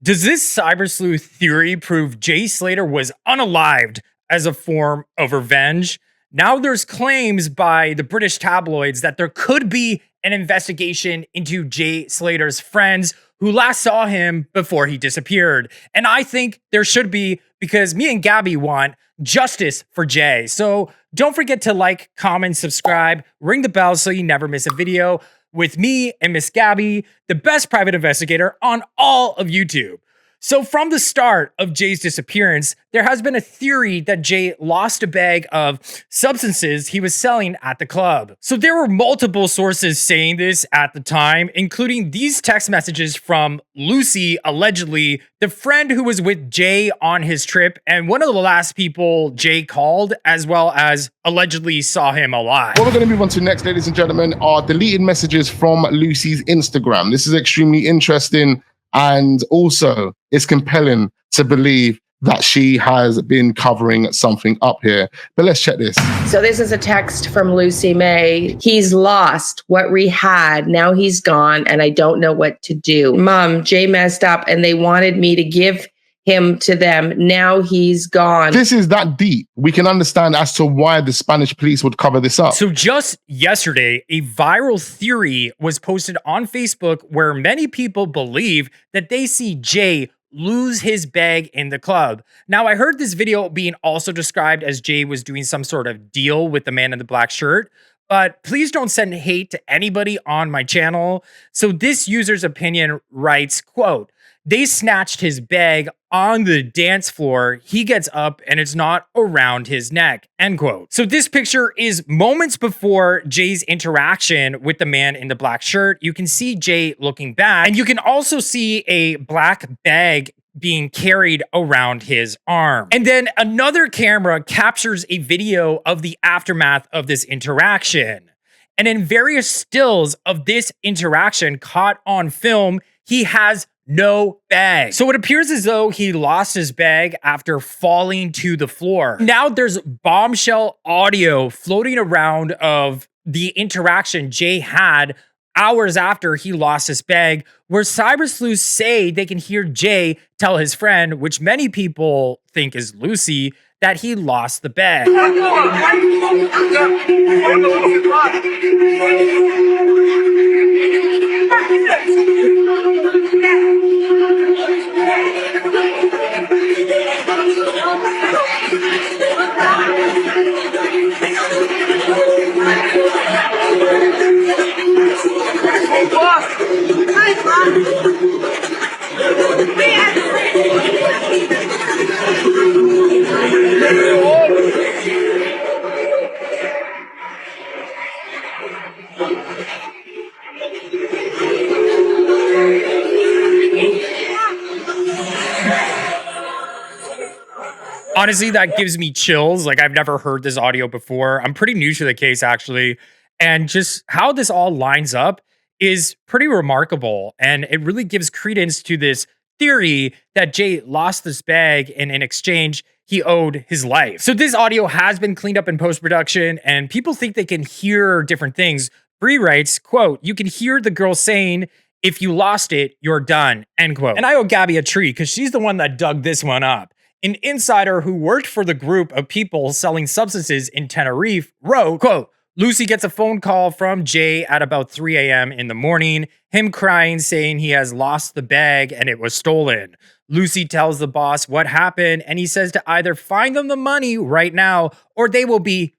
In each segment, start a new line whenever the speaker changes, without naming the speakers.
Does this cyber sleuth theory prove Jay Slater was unalived as a form of revenge? Now there's claims by the British tabloids that there could be an investigation into Jay Slater's friends who last saw him before he disappeared. And I think there should be, because me and Gabby want justice for Jay. So don't forget to like, comment, subscribe, ring the bell so you never miss a video with me and Miss Gabby, the best private investigator on all of YouTube. So from the start of Jay's disappearance, there has been a theory that Jay lost a bag of substances he was selling at the club. So there were multiple sources saying this at the time, including these text messages from Lucy, allegedly the friend who was with Jay on his trip and one of the last people Jay called, as well as allegedly saw him alive.
What we're going to move on to next, ladies and gentlemen, are deleted messages from Lucy's Instagram. This is extremely interesting, and also it's compelling to believe that she has been covering something up here. But let's check this.
So this is a text from Lucy May. He's lost what we had. Now he's gone and I don't know what to do. Mom, Jay messed up and they wanted me to give him to them. Now he's gone.
This is that deep. We can understand as to why the Spanish police would cover this up.
So just yesterday, a viral theory was posted on Facebook where many people believe that they see Jay lose his bag in the club. Now, I heard this video being also described as Jay was doing some sort of deal with the man in the black shirt, but please don't send hate to anybody on my channel. So this user's opinion writes, quote, "They snatched his bag on the dance floor. He gets up and it's not around his neck," end quote. So this picture is moments before Jay's interaction with the man in the black shirt. You can see Jay looking back, and you can also see a black bag being carried around his arm. And then another camera captures a video of the aftermath of this interaction. And in various stills of this interaction caught on film, he has no bag. So it appears as though he lost his bag after falling to the floor. Now there's bombshell audio floating around of the interaction Jay had hours after he lost his bag, where cyber sleuths say they can hear Jay tell his friend, which many people think is Lucy, that he lost the bag. Honestly, that gives me chills. Like, I've never heard this audio before. I'm pretty new to the case, actually. And just how this all lines up is pretty remarkable. And it really gives credence to this theory that Jay lost this bag and in exchange, he owed his life. So this audio has been cleaned up in post-production and people think they can hear different things. Bree writes, quote, "You can hear the girl saying, 'If you lost it, you're done,' end quote." And I owe Gabby a treat because she's the one that dug this one up. An insider who worked for the group of people selling substances in Tenerife wrote, quote, "Lucy gets a phone call from Jay at about 3 a.m. in the morning, him crying, saying he has lost the bag and it was stolen. Lucy tells the boss what happened, and he says to either find them the money right now or they will be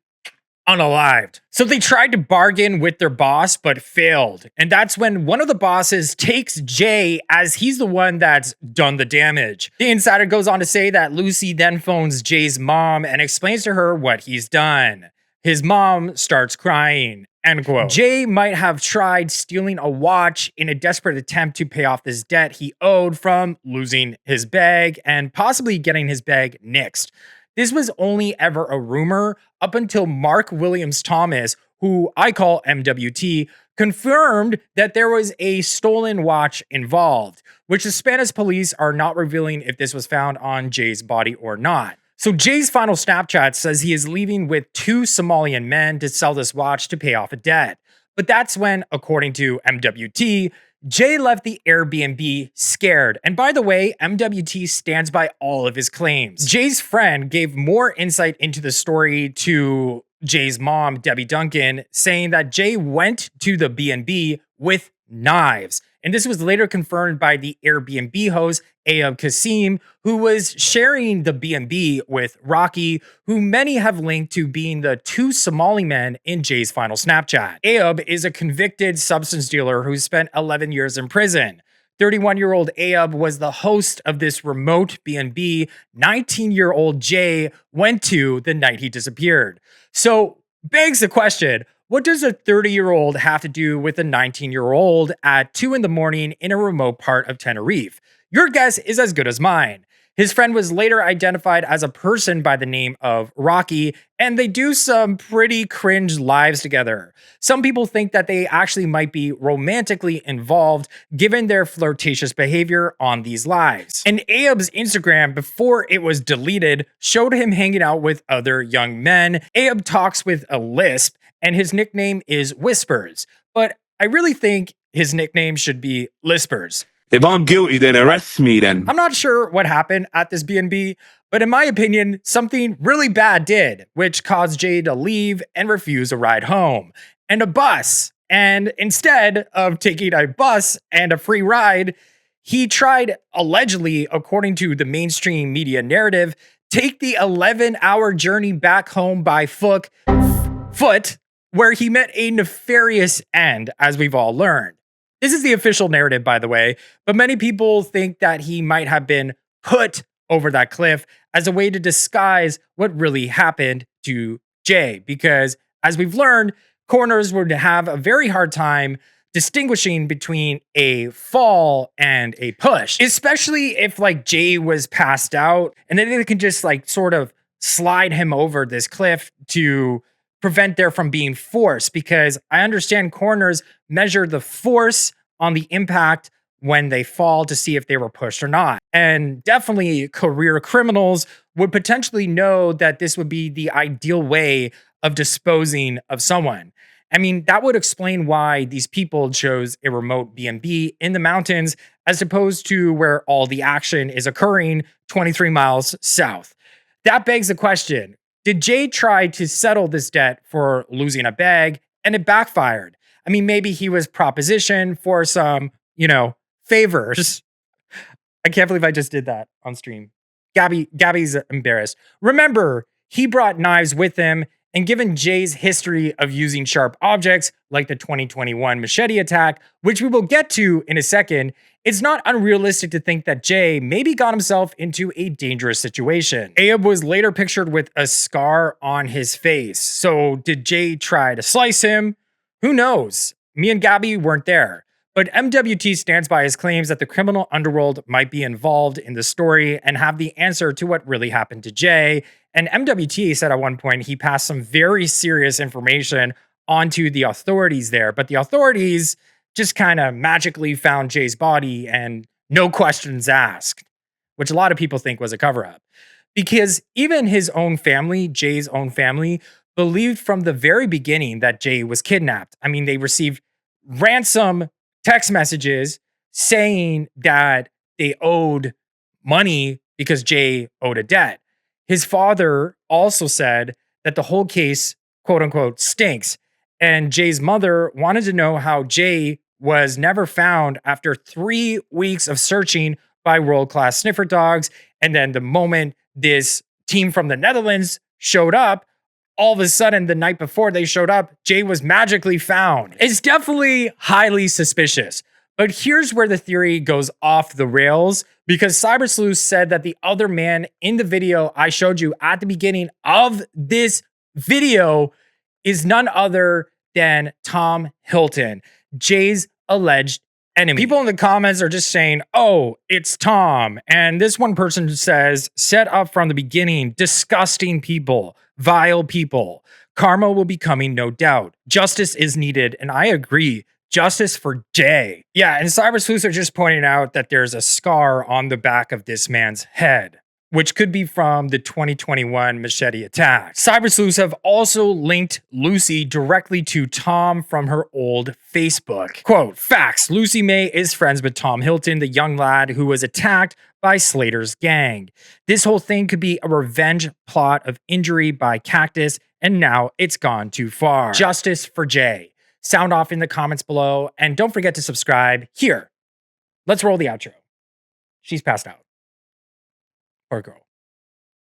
unalived." So they tried to bargain with their boss, but failed. And that's when one of the bosses takes Jay, as he's the one that's done the damage. The insider goes on to say that Lucy then phones Jay's mom and explains to her what he's done. His mom starts crying, end quote. Jay might have tried stealing a watch in a desperate attempt to pay off this debt he owed from losing his bag and possibly getting his bag nixed. This was only ever a rumor up until Mark Williams Thomas, who I call MWT, confirmed that there was a stolen watch involved, which the Spanish police are not revealing if this was found on Jay's body or not. So Jay's final Snapchat says he is leaving with 2 Somalian men to sell this watch to pay off a debt. But that's when, according to MWT, Jay left the Airbnb scared. And by the way, MWT stands by all of his claims. Jay's friend gave more insight into the story to Jay's mom, Debbie Duncan, saying that Jay went to the B&B with knives. And this was later confirmed by the Airbnb host, Ayub Qassim, who was sharing the B&B with Rocky, who many have linked to being the two Somali men in Jay's final Snapchat. Ayub is a convicted substance dealer who spent 11 years in prison. 31-year-old Ayub was the host of this remote B&B 19-year-old Jay went to the night he disappeared. So, begs the question, what does a 30-year-old have to do with a 19-year-old at 2 in the morning in a remote part of Tenerife? Your guess is as good as mine. His friend was later identified as a person by the name of Rocky, and they do some pretty cringe lives together. Some people think that they actually might be romantically involved given their flirtatious behavior on these lives. And Ayub's Instagram, before it was deleted, showed him hanging out with other young men. Ayub talks with a lisp, and his nickname is Whispers. But I really think his nickname should be Lispers.
If I'm guilty, then arrest me then.
I'm not sure what happened at this B&B, but in my opinion, something really bad did, which caused Jay to leave and refuse a ride home and a bus. And instead of taking a bus and a free ride, he tried, allegedly, according to the mainstream media narrative, take the 11-hour journey back home by foot, where he met a nefarious end, as we've all learned. This is the official narrative, by the way, but many people think that he might have been put over that cliff as a way to disguise what really happened to Jay, because as we've learned, coroners would have a very hard time distinguishing between a fall and a push, especially if like Jay was passed out and then they can just like sort of slide him over this cliff to prevent there from being force, because I understand coroners measure the force on the impact when they fall to see if they were pushed or not. And definitely career criminals would potentially know that this would be the ideal way of disposing of someone. I mean, that would explain why these people chose a remote B&B in the mountains as opposed to where all the action is occurring 23 miles south. That begs the question, did Jay try to settle this debt for losing a bag and it backfired? I mean, maybe he was propositioned for some, favors. I can't believe I just did that on stream. Gabby's embarrassed. Remember, he brought knives with him, and given Jay's history of using sharp objects like the 2021 machete attack, which we will get to in a second, it's not unrealistic to think that Jay maybe got himself into a dangerous situation. Ayub was later pictured with a scar on his face. So did Jay try to slice him? Who knows? Me and Gabby weren't there. But MWT stands by his claims that the criminal underworld might be involved in the story and have the answer to what really happened to Jay. And MWT said at one point he passed some very serious information onto the authorities there, but the authorities just kind of magically found Jay's body and no questions asked, which a lot of people think was a cover-up. Because even his own family, Jay's own family, believed from the very beginning that Jay was kidnapped. I mean, they received ransom text messages saying that they owed money because Jay owed a debt. His father also said that the whole case, quote unquote, stinks. And Jay's mother wanted to know how Jay was never found after 3 weeks of searching by world-class sniffer dogs. And then the moment this team from the Netherlands showed up, all of a sudden, the night before they showed up, Jay was magically found. It's definitely highly suspicious. But here's where the theory goes off the rails, because Cyber Sleuth said that the other man in the video I showed you at the beginning of this video is none other than Tom Hilton, Jay's alleged enemy. People in the comments are just saying, oh, it's Tom. And this one person says, set up from the beginning, disgusting people, vile people. Karma will be coming, no doubt. Justice is needed. And I agree. Justice for Jay. Yeah, and Cyber Sleuths are just pointing out that there's a scar on the back of this man's head. which could be from the 2021 machete attack. Cyber sleuths have also linked Lucy directly to Tom from her old Facebook. Quote, facts, Lucy May is friends with Tom Hilton, the young lad who was attacked by Slater's gang. This whole thing could be a revenge plot of injury by Cactus, and now it's gone too far. Justice for Jay. Sound off in the comments below, and don't forget to subscribe. Here, let's roll the outro. She's passed out. Poor girl.